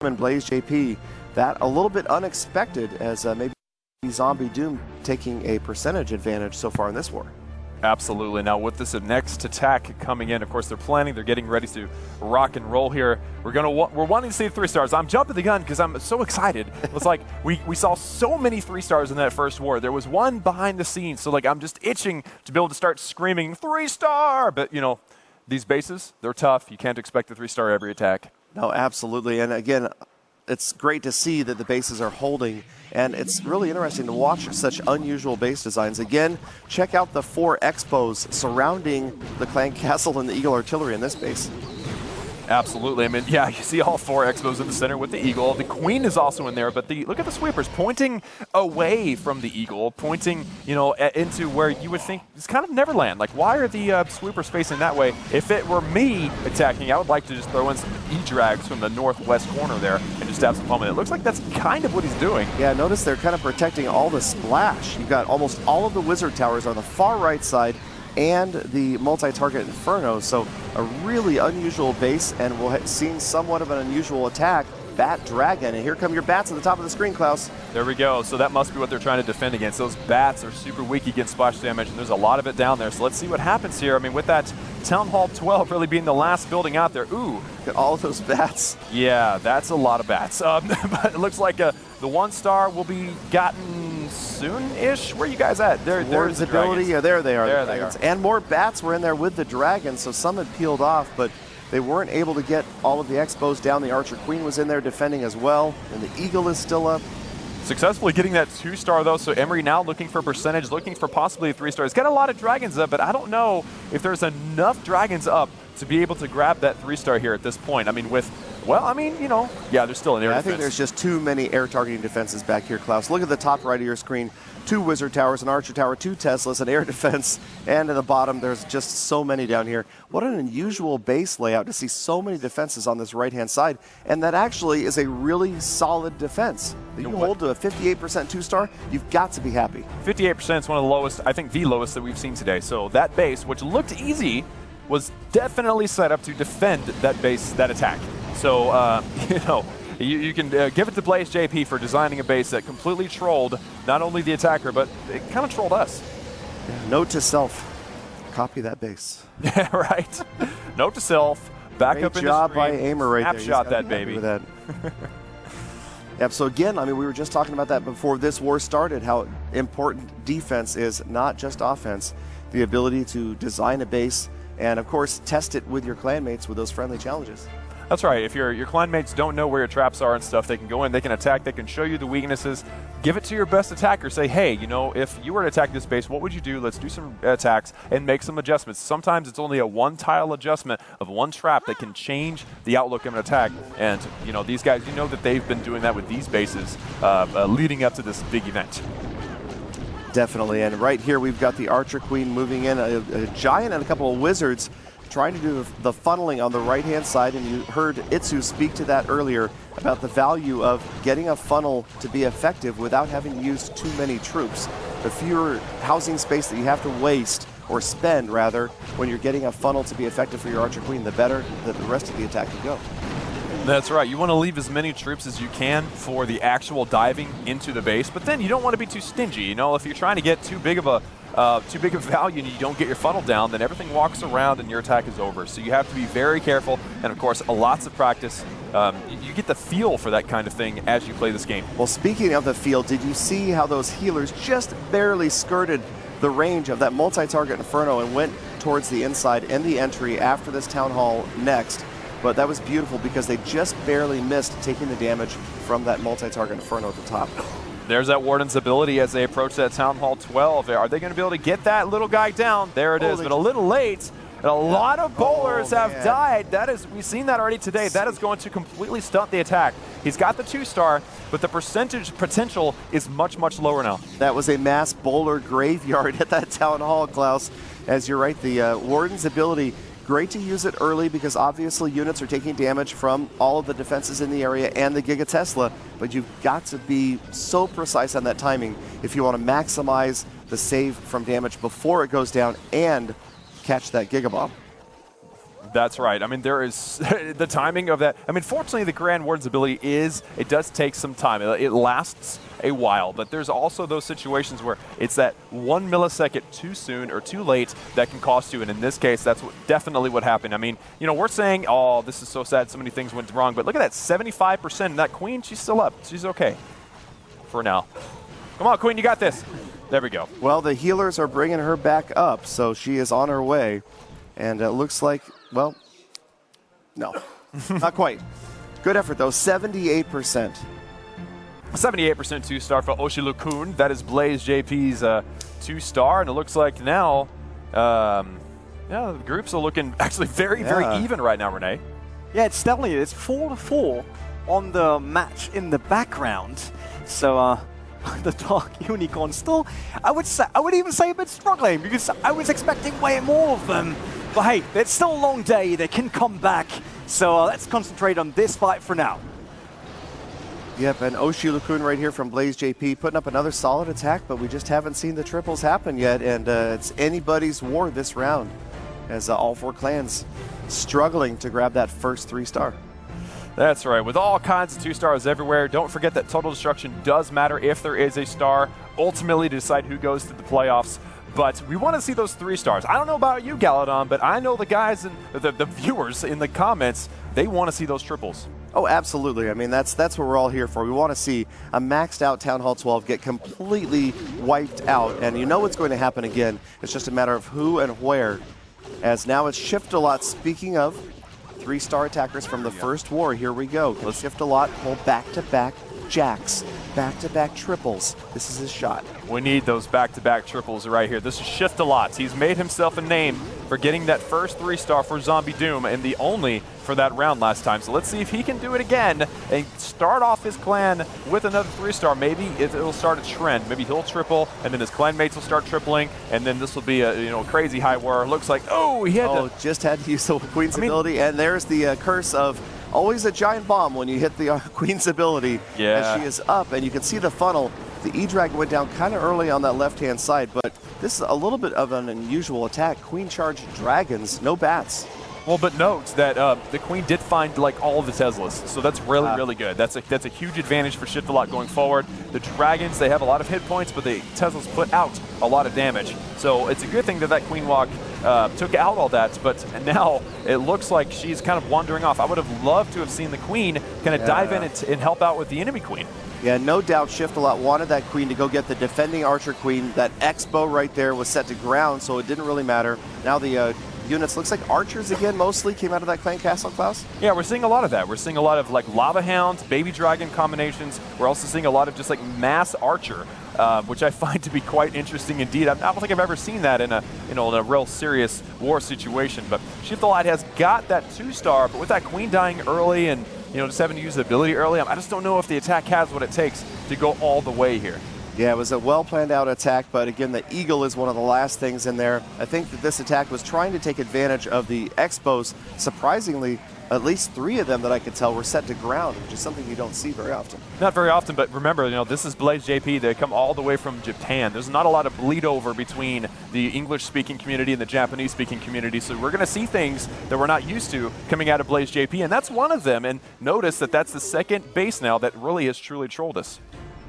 and BLAZE.JP, that a little bit unexpected as maybe Zombie Doom taking a percentage advantage so far in this war. Absolutely. Now with this next attack coming in, of course they're planning, they're getting ready to rock and roll here. We're wanting to see 3 stars. I'm jumping the gun because I'm so excited. It's like we saw so many 3 stars in that first war. There was one behind the scenes, so like I'm just itching to be able to start screaming 3-star. But you know, these bases, they're tough. You can't expect a 3-star every attack. No, absolutely. And again, it's great to see that the bases are holding, and it's really interesting to watch such unusual base designs. Again, check out the 4 expos surrounding the clan castle and the Eagle artillery in this base. Absolutely. I mean, yeah, you see all 4 expos in the center with the Eagle. The Queen is also in there, but look at the sweepers pointing away from the Eagle, pointing, you know, into where you would think it's kind of Neverland. Like, why are the sweepers facing that way? If it were me attacking, I would like to just throw in some E-drags from the northwest corner there and just have some fun with it. It looks like that's kind of what he's doing. Yeah, notice they're kind of protecting all the splash. You've got almost all of the wizard towers on the far right side and the multi-target Inferno, so a really unusual base, and we'll see somewhat of an unusual attack, Bat Dragon, and here come your bats at the top of the screen, Klaus. There we go, so that must be what they're trying to defend against. Those bats are super weak against splash damage, and there's a lot of it down there, so let's see what happens here. I mean, with that Town Hall 12 really being the last building out there, ooh. Look at all of those bats. Yeah, that's a lot of bats, but it looks like the 1-star will be gotten soon-ish. Where are you guys at? There's the ability. Yeah, there they are. There they are. And more bats were in there with the dragons, so some had peeled off, but they weren't able to get all of the expos down. The Archer Queen was in there defending as well, and the Eagle is still up. Successfully getting that 2-star though, so Emery now looking for percentage, looking for possibly a 3-star. He's got a lot of dragons up, but I don't know if there's enough dragons up to be able to grab that 3-star here at this point. I mean, you know, yeah, there's still an air defense. I think there's just too many air targeting defenses back here, Klaus. Look at the top right of your screen. 2 wizard towers, an archer tower, 2 Teslas, an air defense, and at the bottom there's just so many down here. What an unusual base layout to see so many defenses on this right-hand side, and that actually is a really solid defense. You hold to a 58% 2-star, you've got to be happy. 58% is one of the lowest, I think the lowest that we've seen today. So that base, which looked easy, was definitely set up to defend that base, that attack. So, you know, you can give it to BLAZE.JP for designing a base that completely trolled not only the attacker, but it kind of trolled us. Yeah, note to self, copy that base. Yeah, right. Note to self, back Great up in job the screen, by Aimer right there. snapshot that baby. That. Yep, so again, I mean, we were just talking about that before this war started, how important defense is, not just offense. The ability to design a base and, of course, test it with your clanmates with those friendly challenges. That's right. If your clanmates don't know where your traps are and stuff, they can go in, they can attack, they can show you the weaknesses. Give it to your best attacker. Say, hey, you know, if you were to attack this base, what would you do? Let's do some attacks and make some adjustments. Sometimes it's only a 1-tile adjustment of 1 trap that can change the outlook of an attack. And, you know, these guys, you know that they've been doing that with these bases leading up to this big event. Definitely, and right here we've got the Archer Queen moving in, a giant and a couple of wizards trying to do the funneling on the right-hand side, and you heard Itsu speak to that earlier about the value of getting a funnel to be effective without having to use too many troops. The fewer housing space that you have to waste, or spend rather, when you're getting a funnel to be effective for your Archer Queen, the better the rest of the attack can go. That's right. You want to leave as many troops as you can for the actual diving into the base, but then you don't want to be too stingy. You know, if you're trying to get too big of value and you don't get your funnel down, then everything walks around and your attack is over. So you have to be very careful, and of course, lots of practice. You get the feel for that kind of thing as you play this game. Well, speaking of the feel, did you see how those healers just barely skirted the range of that multi-target Inferno and went towards the inside and the entry after this Town Hall next? But that was beautiful because they just barely missed taking the damage from that multi-target Inferno at the top. There's that Warden's ability as they approach that Town Hall 12. Are they going to be able to get that little guy down? There it is, but a little late. And a lot of bowlers have died. We've seen that already today. That is going to completely stunt the attack. He's got the 2-star, but the percentage potential is much, much lower now. That was a mass bowler graveyard at that Town Hall, Klaus. As you're right, the Warden's ability, great to use it early because obviously units are taking damage from all of the defenses in the area and the Giga Tesla, but you've got to be so precise on that timing if you want to maximize the save from damage before it goes down and catch that Giga Bomb. That's right. I mean, there is the timing of that. I mean, fortunately, the Grand Warden's ability it does take some time. It lasts a while, but there's also those situations where it's that 1 millisecond too soon or too late that can cost you. And in this case, that's definitely what happened. I mean, you know, we're saying, oh, this is so sad, so many things went wrong. But look at that, 75%. And that queen, she's still up. She's okay for now. Come on, queen, you got this. There we go. Well, the healers are bringing her back up, so she is on her way. And it looks like, well, no, not quite. Good effort, though, 78%. 78% 2-star for Oshilukun. That is BLAZE.JP's 2-star, and it looks like now, yeah, the groups are looking actually very even right now, Renee. Yeah, it's definitely, it's 4-4 on the match in the background. So, the Dark Unicorn still, I would even say a bit struggling, because I was expecting way more of them. But hey, it's still a long day, they can come back. So let's concentrate on this fight for now. Yep, and Oshilukun right here from BLAZE.JP putting up another solid attack, but we just haven't seen the triples happen yet, and it's anybody's war this round, as all 4 clans struggling to grab that first 3-star. That's right. With all kinds of 2-stars everywhere, don't forget that total destruction does matter if there is a star, ultimately to decide who goes to the playoffs. But we want to see those 3-stars. I don't know about you, Galadon, but I know the guys and the viewers in the comments, they want to see those triples. Oh, absolutely. I mean, that's what we're all here for. We want to see a maxed out Town Hall 12 get completely wiped out. And you know what's going to happen again. It's just a matter of who and where. As now it's Shift-a-Lot. Speaking of 3-star attackers from the first war, here we go. Let's Shift-a-Lot pull back-to-back jacks, back-to-back triples. This is his shot. We need those back-to-back triples right here. This is Shift-a-Lot. He's made himself a name for getting that first 3-star for Zombie Doom and the only for that round last time. So let's see if he can do it again and start off his clan with another 3-star. Maybe it'll start a trend. Maybe he'll triple, and then his clanmates will start tripling, and then this will be a crazy high war. Looks like, oh, he had just had to use the Queen's ability, and there's the curse of always a giant bomb when you hit the Queen's ability. Yeah. As she is up, and you can see the funnel. The E-Dragon went down kind of early on that left-hand side, but this is a little bit of an unusual attack. Queen charged dragons, no bats. Well, but note that the Queen did find like all of the Teslas, so that's really good. That's a huge advantage for Shift-a-Lot going forward. The dragons, they have a lot of hit points, but the Teslas put out a lot of damage. So it's a good thing that that Queen Walk took out all that, but now it looks like she's kind of wandering off. I would have loved to have seen the Queen kind of dive in and help out with the enemy Queen. Yeah, no doubt Shift-a-Lot wanted that Queen to go get the defending Archer Queen. That X-bow right there was set to ground, so it didn't really matter. Now the units, looks like archers again mostly came out of that clan castle, Klaus? Yeah, we're seeing a lot of that. We're seeing a lot of like Lava Hounds, Baby Dragon combinations. We're also seeing a lot of just like mass archer, which I find to be quite interesting indeed. I don't think I've ever seen that in a real serious war situation. But Shift-a-Lot has got that 2-star, but with that Queen dying early and just having to use the ability early, I just don't know if the attack has what it takes to go all the way here. Yeah, it was a well-planned-out attack, but again, the Eagle is one of the last things in there. I think that this attack was trying to take advantage of the X-bows. Surprisingly, at least 3 of them that I could tell were set to ground, which is something you don't see very often. Not very often, but remember, this is BLAZE.JP. They come all the way from Japan. There's not a lot of bleed over between the English-speaking community and the Japanese-speaking community, so we're going to see things that we're not used to coming out of BLAZE.JP, and that's one of them. And notice that that's the second base now that really has truly trolled us.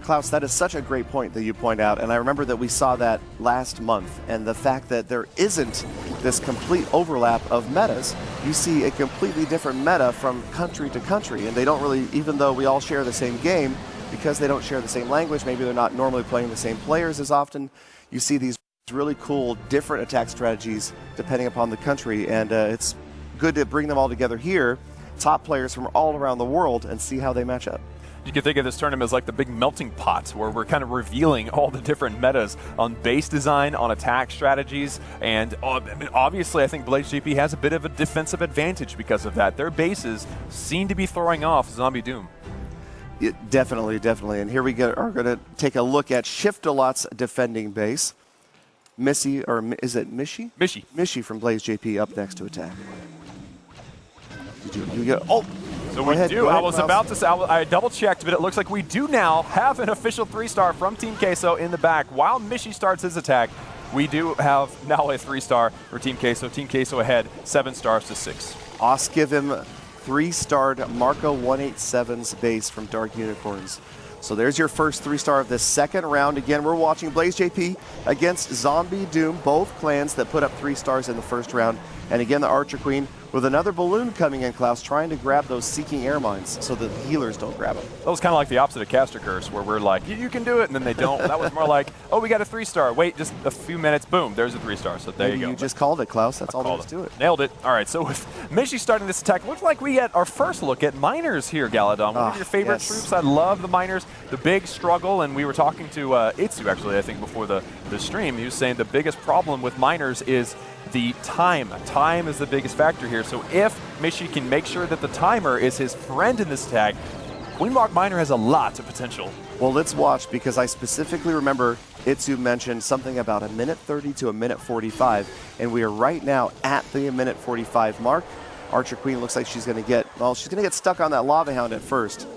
Klaus, that is such a great point that you point out, and I remember that we saw that last month, and the fact that there isn't this complete overlap of metas. You see a completely different meta from country to country, and they don't really, even though we all share the same game, because they don't share the same language, maybe they're not normally playing the same players as often, you see these really cool different attack strategies depending upon the country, and it's good to bring them all together here, top players from all around the world, and see how they match up. You can think of this tournament as like the big melting pot where we're kind of revealing all the different metas on base design, on attack strategies, and obviously I think BLAZE.JP has a bit of a defensive advantage because of that. Their bases seem to be throwing off Zombie Doom. Yeah, definitely, definitely. And here we are going to take a look at Shift-a-Lot's defending base. Missy, or is it Mishi? Mishi. Mishi from BLAZE.JP up next to attack. You go, oh! So we do. I was about to say, I double-checked, but it looks like we do now have an official 3-star from Team Queso in the back while Mishi starts his attack. we do have now a 3-star for Team K, so Team K ahead 7 stars to 6. Os give him 3-starred Marco 187's base from Dark Unicorns. So there's your first 3-star of this second round. Again, we're watching BLAZE.JP against Zombie Doom, both clans that put up 3 stars in the first round. And again, the Archer Queen with another balloon coming in, Klaus, trying to grab those Seeking Air Mines so that the healers don't grab them. That was kind of like the opposite of Caster Curse, where we're like, you can do it, and then they don't. That was more like, oh, we got a 3-star. Wait just a few minutes, boom, there's a 3-star. So there you go. You just called it, Klaus. That's all there is to it. Nailed it. All right, so with Mishy starting this attack, looks like we get our first look at miners here, Galadon. One of your favorite troops. I love the miners. The big struggle, and we were talking to Itsu, actually, I think, before the stream. He was saying the biggest problem with miners is the time. Time is the biggest factor here. So if Mishy can make sure that the timer is his friend in this attack, Queenwalk Miner has a lot of potential. Well, let's watch, because I specifically remember Itsu mentioned something about a minute 30 to a minute 45, and we are right now at the minute 45 mark. Archer Queen looks like she's going to get, well, she's going to get stuck on that Lava Hound at first.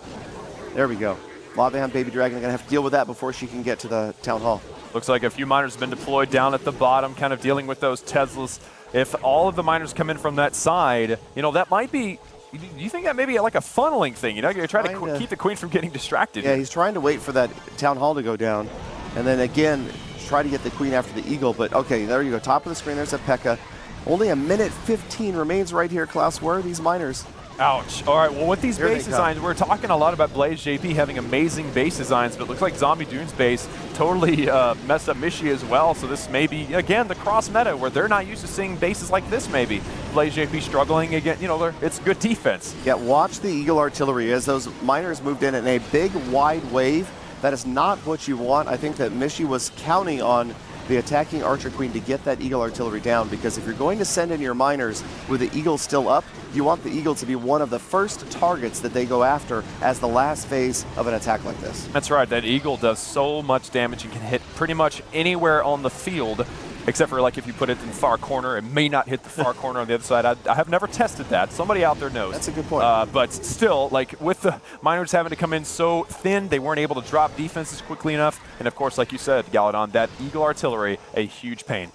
There we go. Lava Hound Baby Dragon are going to have to deal with that before she can get to the Town Hall. Looks like a few miners have been deployed down at the bottom, kind of dealing with those Teslas. If all of the miners come in from that side, you know, that might be, do you think that may be like a funneling thing? You know, you're trying to keep the Queen from getting distracted. Yeah, he's trying to wait for that Town Hall to go down. And then again, try to get the Queen after the Eagle. But okay, there you go. Top of the screen, there's a p.e.k.a. Only a minute 15 remains right here, Klaus. Where are these miners? Ouch. All right, well, with these base designs, we're talking a lot about BLAZE.JP having amazing base designs, but it looks like Zombie Doom's base totally messed up Mishy as well. So this may be, again, the cross meta where they're not used to seeing bases like this maybe. BLAZE.JP struggling again, you know, it's good defense. Yeah, watch the Eagle Artillery as those miners moved in a big, wide wave. That is not what you want. I think that Mishy was counting on the attacking Archer Queen to get that Eagle Artillery down, because if you're going to send in your miners with the Eagle still up, you want the Eagle to be one of the first targets that they go after as the last phase of an attack like this. That's right, that Eagle does so much damage and can hit pretty much anywhere on the field, except for like if you put it in the far corner, it may not hit the far corner on the other side. I have never tested that. Somebody out there knows. That's a good point. But still, like with the miners having to come in so thin, they weren't able to drop defenses quickly enough. And of course, like you said, Galadon, that Eagle Artillery, a huge pain.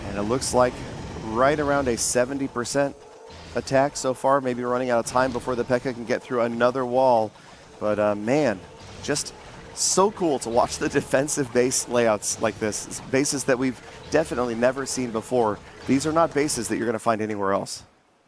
And it looks like right around a 70% attack so far. Maybe running out of time before the p.e.k.a. can get through another wall. But man, just so cool to watch the defensive base layouts like this. It's bases that we've definitely never seen before. These are not bases that you're going to find anywhere else.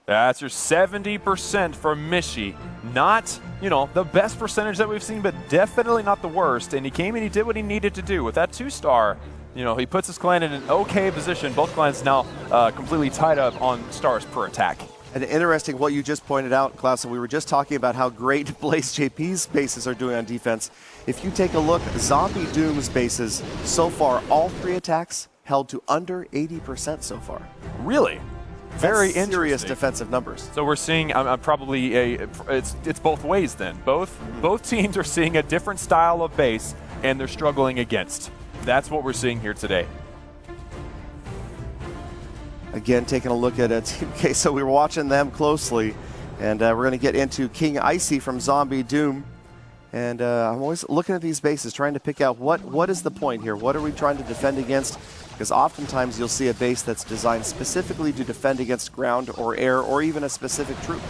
That's your 70% for Mishy. Not, you know, the best percentage that we've seen, but definitely not the worst. And he came and he did what he needed to do. With that 2-star, you know, he puts his clan in an okay position. Both clans now completely tied up on stars per attack. And interesting what you just pointed out, Klaus, and we were just talking about how great BLAZE.JP's bases are doing on defense. If you take a look, Zombie Doom's bases so far, all 3 attacks held to under 80% so far. Really? Very interesting. Serious defensive numbers. So we're seeing probably it's both ways then. Both teams are seeing a different style of base, and they're struggling against. That's what we're seeing here today. Again, taking a look at Team K, so we were watching them closely, and we're going to get into King Icy from Zombie Doom. And I'm always looking at these bases, trying to pick out what is the point here? What are we trying to defend against? Because oftentimes you'll see a base that's designed specifically to defend against ground or air or even a specific troop.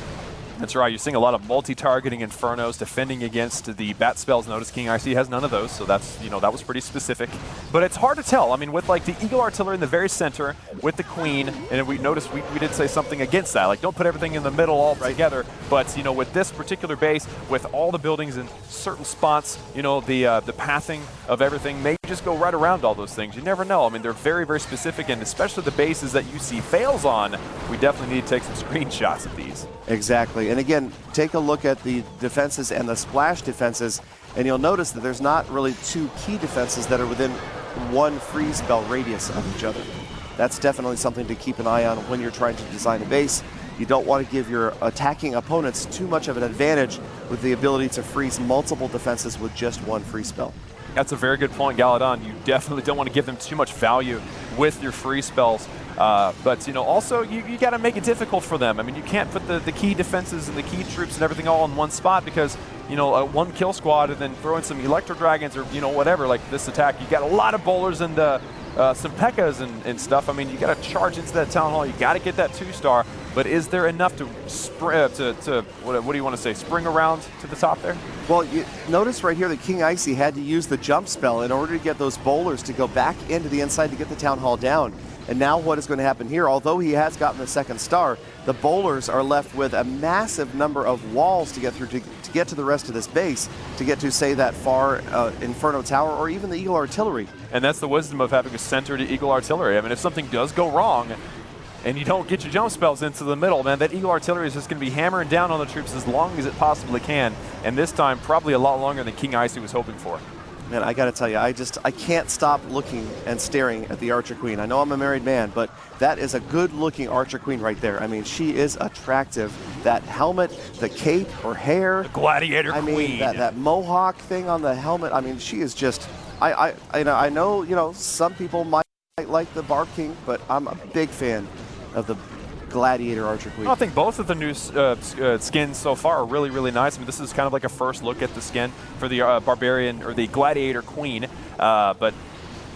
That's right. You're seeing a lot of multi-targeting Infernos defending against the bat spells. Notice King IC has none of those, so that's, you know, that was pretty specific. But it's hard to tell. I mean, with like the Eagle Artillery in the very center with the Queen, and we noticed we did say something against that. Like, don't put everything in the middle all together. But, you know, with this particular base, with all the buildings in certain spots, you know, the pathing of everything may just go right around all those things. You never know. I mean, they're very, very specific, and especially the bases that you see fails on, we definitely need to take some screenshots of these. Exactly. And again, take a look at the defenses and the splash defenses, and you'll notice that there's not really 2 key defenses that are within 1 freeze spell radius of each other. That's definitely something to keep an eye on when you're trying to design a base. You don't want to give your attacking opponents too much of an advantage with the ability to freeze multiple defenses with just 1 free spell. That's a very good point, Galadon. You definitely don't want to give them too much value with your free spells. But, you know, also you got to make it difficult for them. I mean, you can't put the key defenses and the key troops and everything all in one spot because, you know, 1 kill squad and then throw in some electro dragons or, you know, whatever, like this attack. You got a lot of bowlers and some P.e.k.as and stuff. I mean, you got to charge into that Town Hall. You got to get that 2-star. But is there enough to what do you want to say? Spring around to the top there? Well, you notice right here that King Icy had to use the jump spell in order to get those bowlers to go back into the inside to get the Town Hall down. And now what is going to happen here? Although he has gotten the 2nd star, the bowlers are left with a massive number of walls to get through to get to the rest of this base, to get to, say, that far Inferno Tower or even the Eagle Artillery. And that's the wisdom of having a center to Eagle Artillery. I mean, if something does go wrong and you don't get your jump spells into the middle, man, that Eagle Artillery is just going to be hammering down on the troops as long as it possibly can. And this time, probably a lot longer than King Icy was hoping for. Man, I got to tell you, I can't stop looking and staring at the Archer Queen. I know I'm a married man, but that is a good-looking Archer Queen right there. I mean, she is attractive. That helmet, the cape, her hair. The Gladiator Queen. I mean, that mohawk thing on the helmet. I mean, she is just. I know, you know, some people might like the Barb King, but I'm a big fan of the Gladiator Archer Queen. I think both of the new skins so far are really, really nice. I mean, this is kind of like a first look at the skin for the Barbarian or the Gladiator Queen. But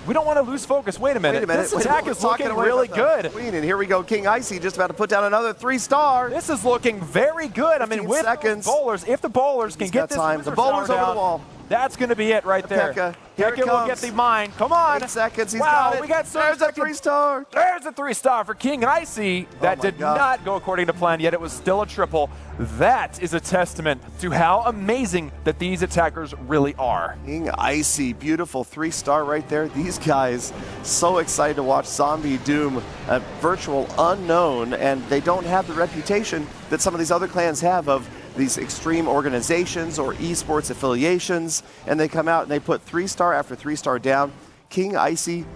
we don't want to lose focus. Wait a minute. This attack is looking really good. Queen, and here we go. King Icy just about to put down another 3-star. This is looking very good. I mean, with seconds. Bowlers, if the bowlers can get this time. The bowlers over the wall. That's going to be it right there. P.e.k.a will get the mine. Come on. 8 seconds. He's wow, got it. We got There's a 3-star. There's a 3-star for King Icy. That did not go according to plan, yet it was still a triple. That is a testament to how amazing that these attackers really are. King Icy, beautiful 3-star right there. These guys, so excited to watch Zombie Doom, a virtual unknown, and they don't have the reputation that some of these other clans have of these extreme organizations or esports affiliations, and they come out and they put 3-star after 3-star down. King Icy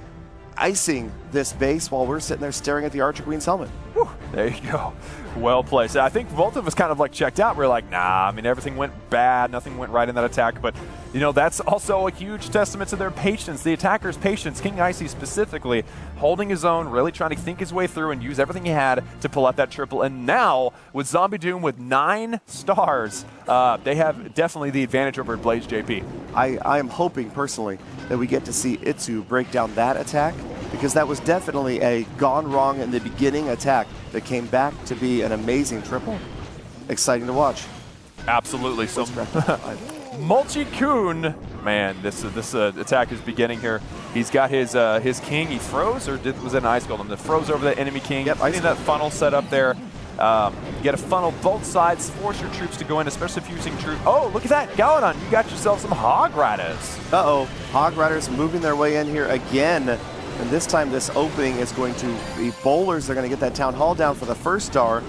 icing this base while we're sitting there staring at the Archer Queen's helmet. Whew, there you go. Well played. So I think both of us kind of like checked out. We're like, nah, I mean, everything went bad. Nothing went right in that attack. But, you know, that's also a huge testament to their patience, the attacker's patience. King Icy specifically holding his own, really trying to think his way through and use everything he had to pull out that triple. And now, with Zombie Doom with 9 stars, they have definitely the advantage over BLAZE.JP. I am hoping, personally, that we get to see Itsu break down that attack, because that was definitely a gone wrong in the beginning attack that came back to be an amazing triple. Exciting to watch. Absolutely. So, Mulchi-kun, man, this attack is beginning here. He's got his king. He froze, or was it an ice golem that froze over that enemy king? Yep, I see that funnel set up there. You get a funnel both sides, force your troops to go in, especially if you're using troops. Oh, look at that, Galadon, you got yourself some Hog Riders. Uh-oh, Hog Riders moving their way in here again. And this time this opening is going to be bowlers. They're going to get that Town Hall down for the 1st star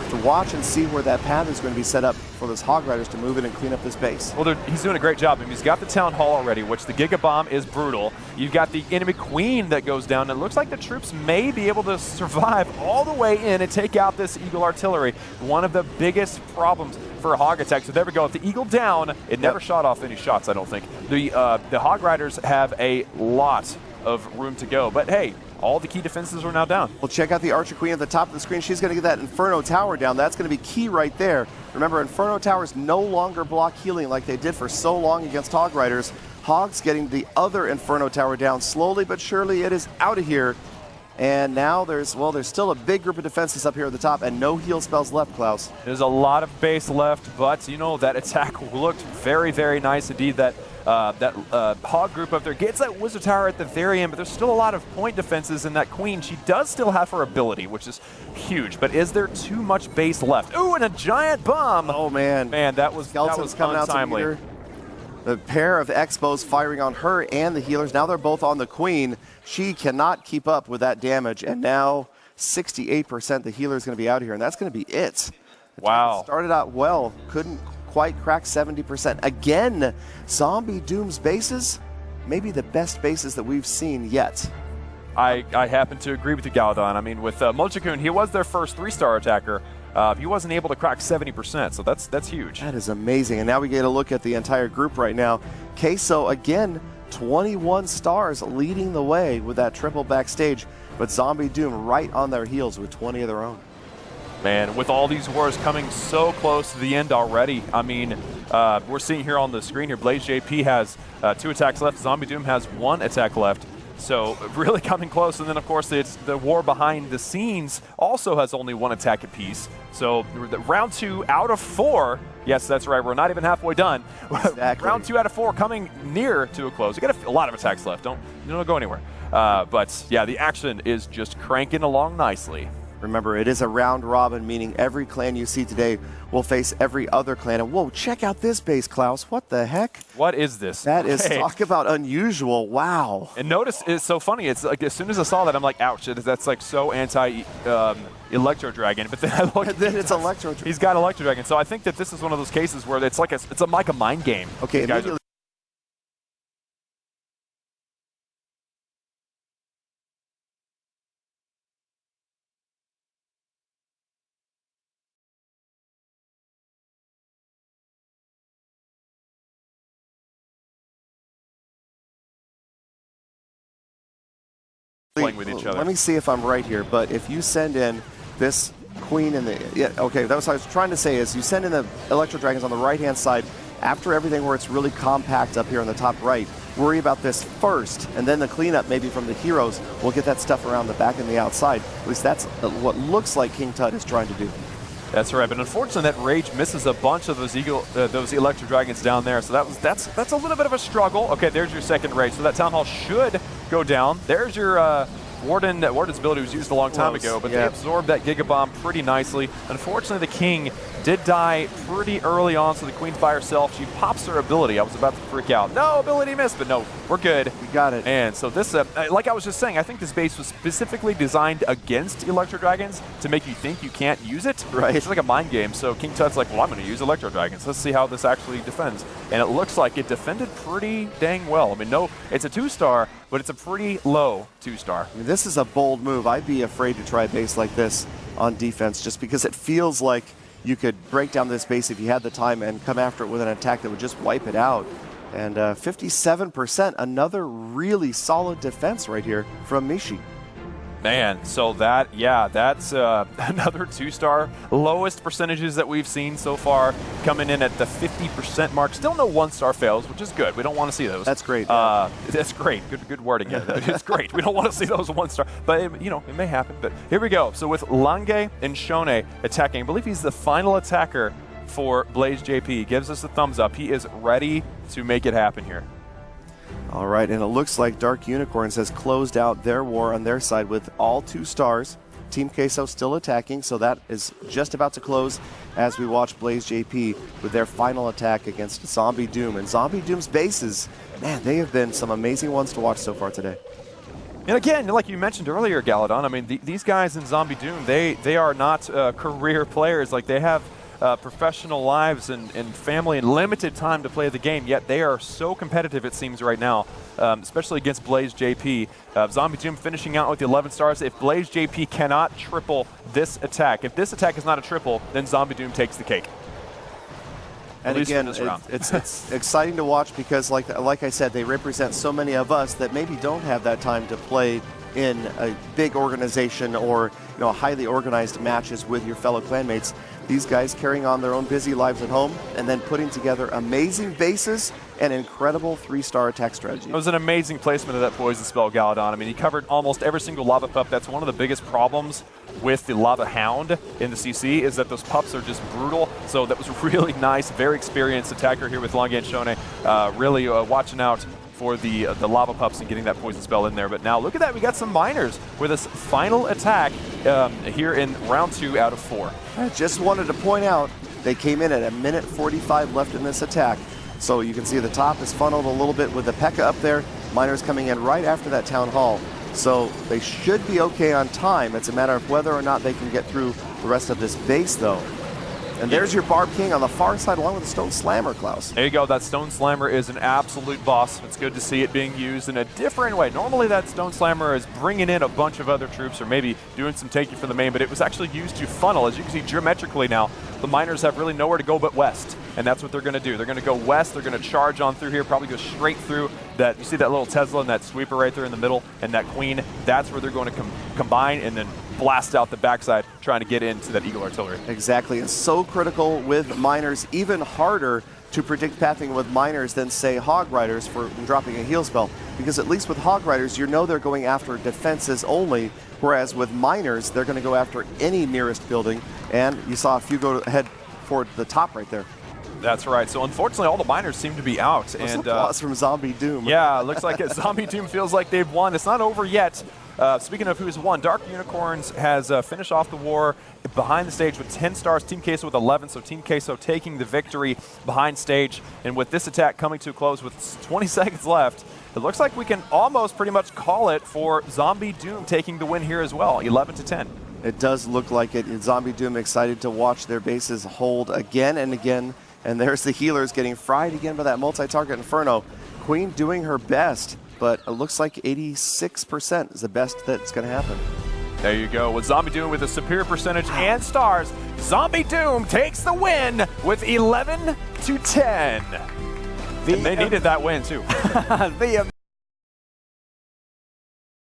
to watch and see where that path is going to be set up for those Hog Riders to move in and clean up this base. Well, he's doing a great job. I mean, he's got the Town Hall already, which the Giga Bomb is brutal. You've got the enemy Queen that goes down, and it looks like the troops may be able to survive all the way in and take out this Eagle Artillery. One of the biggest problems for a Hog attack. So there we go. With the Eagle down, it never shot off any shots, I don't think. The Hog Riders have a lot of room to go, but hey, all the key defenses are now down. Well, check out the Archer Queen at the top of the screen. She's going to get that Inferno Tower down. That's going to be key right there. Remember, Inferno Towers no longer block healing like they did for so long against Hog Riders. Hog's getting the other Inferno Tower down slowly but surely. It is out of here. And now there's still a big group of defenses up here at the top and no heal spells left, Klaus. There's a lot of base left, but you know, that attack looked very, very nice indeed. That Hog group up there gets that Wizard Tower at the very end, but there's still a lot of point defenses in that Queen. She does still have her ability, which is huge, but is there too much base left? Ooh, and a giant bomb! Oh, man. Man, that was coming untimely. Out to meet her. The pair of Expos firing on her and the healers. Now they're both on the Queen. She cannot keep up with that damage, and now 68% the healer is going to be out here, and that's going to be it. Wow. Started out well, couldn't quite crack 70%. Again, Zombie Doom's bases, maybe the best bases that we've seen yet. I happen to agree with you, Galadon. I mean, with Mulchi-kun, he was their first 3-star attacker. He wasn't able to crack 70%, so that's huge. That is amazing. And now we get a look at the entire group right now. Queso, again, 21 stars leading the way with that triple backstage, but Zombie Doom right on their heels with 20 of their own. Man, with all these wars coming so close to the end already, I mean, we're seeing here on the screen here, BLAZE.JP has 2 attacks left. Zombie Doom has 1 attack left. So really coming close, and then of course it's the war behind the scenes also has only 1 attack apiece. So the round 2 out of 4, yes, that's right, we're not even halfway done. Exactly. Round 2 out of 4 coming near to a close. We got a lot of attacks left, don't go anywhere. But yeah, the action is just cranking along nicely. Remember, it is a round robin, meaning every clan you see today will face every other clan. And whoa, check out this base, Klaus. What the heck? What is this? That is, talk about unusual. Wow. And notice, it's so funny. It's like as soon as I saw that, I'm like, ouch, that's like so anti Electro Dragon. But then I look and then it's Electro Dragon. He's got Electro Dragon. So I think that this is one of those cases where it's like a mind game. Okay, immediately. Playing with each other. Let me see if I'm right here, but if you send in this queen and the... Yeah, okay, that was what I was trying to say is you send in the Electro Dragons on the right-hand side after everything where it's really compact up here on the top right. Worry about this first, and then the cleanup maybe from the heroes will get that stuff around the back and the outside. At least that's what looks like King Tut is trying to do. That's right, but unfortunately that Rage misses a bunch of those Electro Dragons down there, so that's a little bit of a struggle. Okay, there's your second Rage, so that Town Hall should go down. There's your Warden's ability was used a long time ago, but they absorbed that Giga Bomb pretty nicely. Unfortunately, the King did die pretty early on, so the Queen's by herself. She pops her ability. I was about to freak out. No, ability missed, but no, we're good. We got it. And so this, like I was just saying, I think this base was specifically designed against Electro Dragons to make you think you can't use it. Right. It's like a mind game. So King Tut's like, well, I'm going to use Electro Dragons. Let's see how this actually defends. And it looks like it defended pretty dang well. I mean, no, it's a 2-star, but it's a pretty low 2-star. I mean, this is a bold move. I'd be afraid to try a base like this on defense just because it feels like you could break down this base if you had the time and come after it with an attack that would just wipe it out. And 57%, another really solid defense right here from Mishi. Man, so that's another 2-star. Lowest percentages that we've seen so far, coming in at the 50% mark. Still no 1-star fails, which is good. We don't want to see those. That's great. That's great. Good wording. It's great. We don't want to see those 1-star, but it may happen. But here we go. So with Lange and Shone attacking, I believe he's the final attacker for BLAZE.JP. Gives us a thumbs up. He is ready to make it happen here. All right, and it looks like Dark Unicorns has closed out their war on their side with all 2 stars. Team Queso still attacking, so that is just about to close as we watch BLAZE.JP with their final attack against Zombie Doom. And Zombie Doom's bases, man, they have been some amazing ones to watch so far today. And again, like you mentioned earlier, Galadon, I mean, these guys in Zombie Doom, they are not career players. Like, they have professional lives and family and limited time to play the game, yet they are so competitive, it seems, right now, especially against BLAZE.JP. Zombie Doom finishing out with the 11 stars. If BLAZE.JP cannot triple this attack, if this attack is not a triple, then Zombie Doom takes the cake. And again, it's exciting to watch because, like I said, they represent so many of us that maybe don't have that time to play in a big organization or highly organized matches with your fellow clanmates. These guys carrying on their own busy lives at home and then putting together amazing bases and incredible 3-star attack strategy. It was an amazing placement of that poison spell, Galadon. I mean, he covered almost every single lava pup. That's one of the biggest problems with the Lava Hound in the CC is that those pups are just brutal. So that was really nice, very experienced attacker here with Lange and Shone, really watching out for the lava pups and getting that poison spell in there. But now look at that, we got some miners with this final attack here in round 2 out of 4. I just wanted to point out they came in at 1:45 left in this attack. So you can see the top is funneled a little bit with the P.e.k.a up there. Miners coming in right after that Town Hall. So they should be okay on time. It's a matter of whether or not they can get through the rest of this base, though. And there's your Barb King on the far side along with the Stone Slammer, Klaus. There you go. That Stone Slammer is an absolute boss. It's good to see it being used in a different way. Normally that Stone Slammer is bringing in a bunch of other troops or maybe doing some taking for the main, but it was actually used to funnel. As you can see geometrically now, the miners have really nowhere to go but west. And that's what they're going to do. They're going to go west. They're going to charge on through here, probably go straight through that. You see that little Tesla and that sweeper right there in the middle and that Queen. That's where they're going to combine and then blast out the backside, trying to get into that Eagle Artillery. Exactly. It's so critical with miners, even harder to predict pathing with miners than, say, Hog Riders for dropping a heal spell. Because at least with Hog Riders, you know they're going after defenses only, whereas with miners, they're going to go after any nearest building. And you saw a few go ahead for the top right there. That's right. So unfortunately, all the miners seem to be out. And applause from Zombie Doom. Yeah, it looks like Zombie Doom feels like they've won. It's not over yet. Speaking of who's won, Dark Unicorns has finished off the war behind the stage with 10 stars, Team Queso with 11, so Team Queso taking the victory behind stage. And with this attack coming to a close with 20 seconds left, it looks like we can almost pretty much call it for Zombie Doom taking the win here as well, 11-10. It does look like it. Zombie Doom excited to watch their bases hold again and again. And there's the healers getting fried again by that multi-target Inferno. Queen doing her best, but it looks like 86% is the best that's going to happen. There you go. With Zombie Doom with a superior percentage and stars, Zombie Doom takes the win with 11-10. And they needed that win, too.